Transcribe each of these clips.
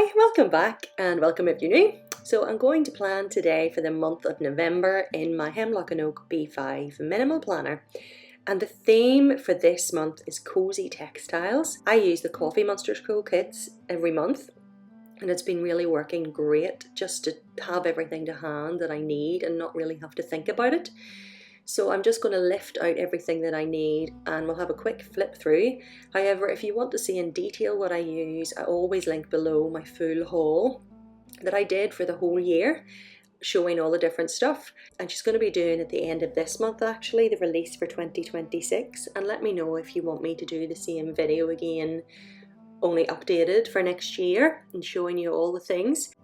Hi, welcome back and welcome if you're new. So I'm going to plan today for the month of November in my Hemlock Oak B5 minimal planner. And the theme for this month is Cosy Textiles. I use the Coffee Monsterz Co kits every month and it's been really working great just to have everything to hand that I need and not really have to think about it. So I'm just going to lift out everything that I need and we'll have a quick flip through. However, if you want to see in detail what I use, I always link below my full haul that I did for the whole year, showing all the different stuff. And she's going to be doing at the end of this month actually, the release for 2026. And let me know if you want me to do the same video again, only updated for next year and showing you all the things.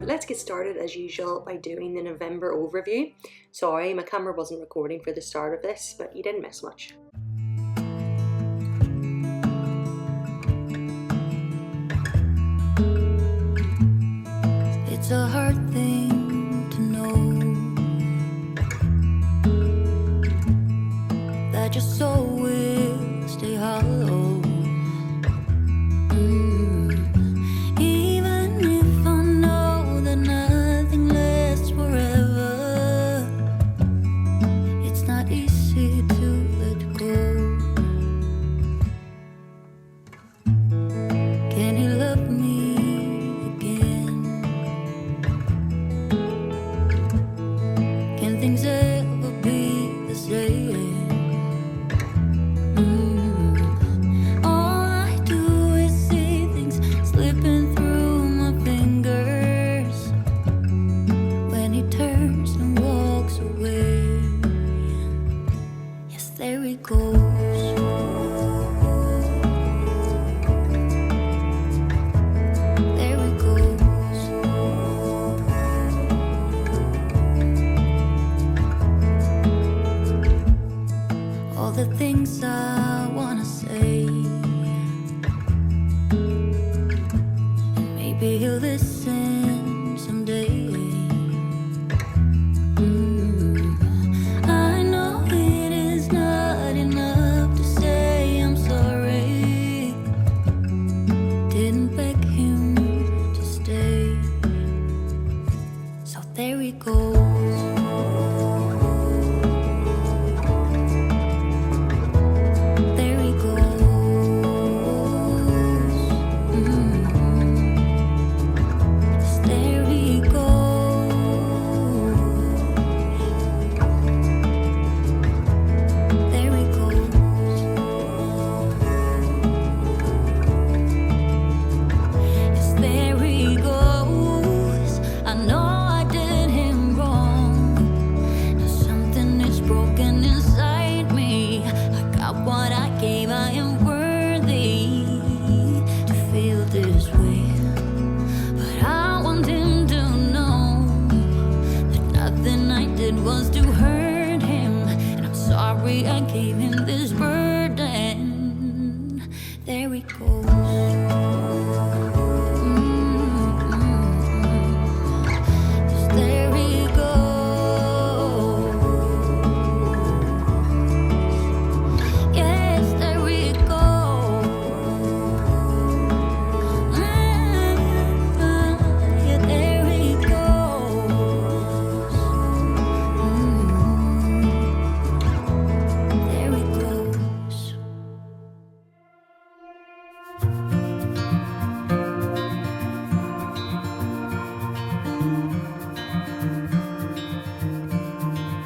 Let's get started as usual by doing the November overview. Sorry, my camera wasn't recording for the start of this, but you didn't miss much. It's a hard thing to know that your soul will stay hollow.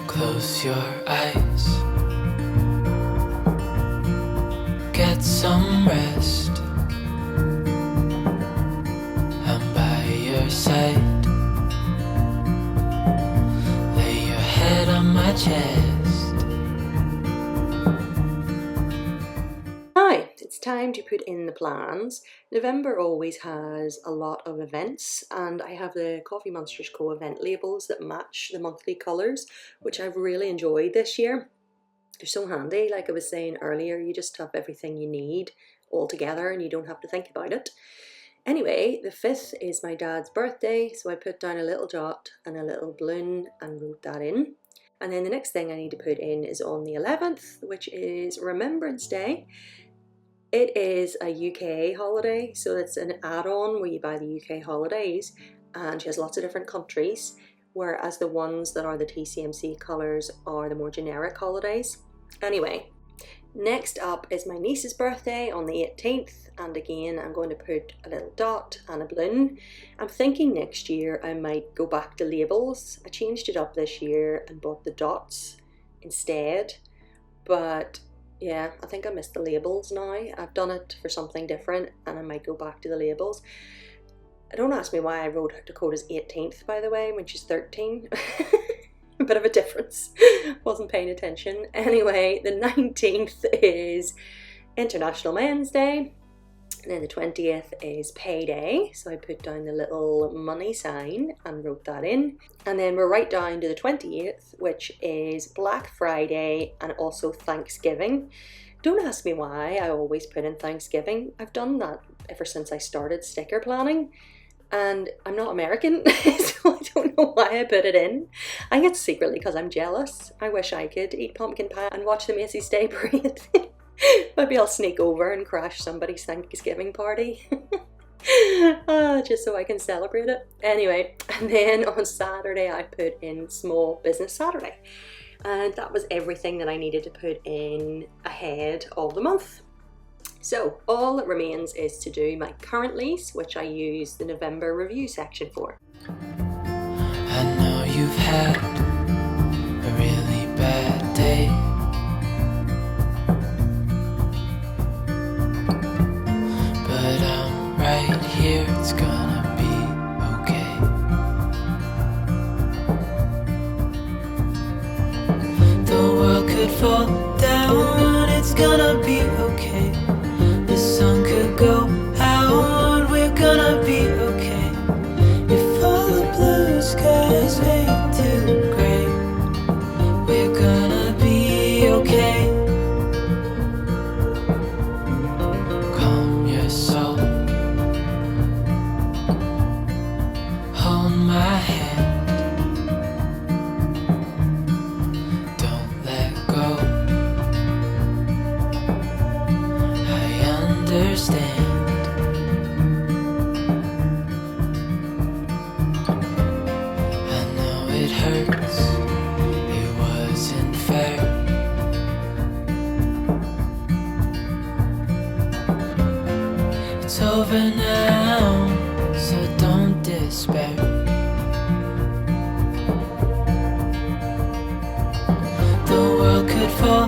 Close your eyes, get some rest. I'm by your side, lay your head on my chest. Hi, it's time to put in the plans. November always has a lot of events and I have the Coffee Monsterz Co event labels that match the monthly colours, which I've really enjoyed this year. They're so handy. Like I was saying earlier, you just have everything you need all together and you don't have to think about it. Anyway, the 5th is my dad's birthday, so I put down a little dot and a little balloon and wrote that in. And then the next thing I need to put in is on the 11th, which is Remembrance Day. It is a UK holiday, so it's an add-on where you buy the UK holidays, and she has lots of different countries, whereas the ones that are the TCMC colours are the more generic holidays. Anyway, next up is my niece's birthday on the 18th, and again I'm going to put a little dot and a balloon. I'm thinking next year I might go back to labels. I changed it up this year and bought the dots instead, but yeah, I think I missed the labels now. I've done it for something different and I might go back to the labels. Don't ask me why I wrote Dakota's 18th, by the way, when she's 13. A bit of a difference. Wasn't paying attention. Anyway, the 19th is International Men's Day. And then the 20th is payday. So I put down the little money sign and wrote that in. And then we're right down to the 28th, which is Black Friday and also Thanksgiving. Don't ask me why I always put in Thanksgiving. I've done that ever since I started sticker planning. And I'm not American, so I don't know why I put it in. I think it's secretly because I'm jealous. I wish I could eat pumpkin pie and watch the Macy's Day Parade. Maybe I'll sneak over and crash somebody's Thanksgiving party. Just so I can celebrate it. Anyway, and then on Saturday I put in Small Business Saturday. And that was everything that I needed to put in ahead of the month. So all that remains is to do my current lease, which I use the November review section for. I know you've had a really bad day, but I'm right here, it's gonna be okay. The world could fall down, it's gonna be okay. The sun could go out, we're gonna be okay. If all the blue skies fade to gray, we're gonna be okay. Calm your soul, hold my hand, don't let go. Understand. I know it hurts, it wasn't fair. It's over now, so don't despair. The world could fall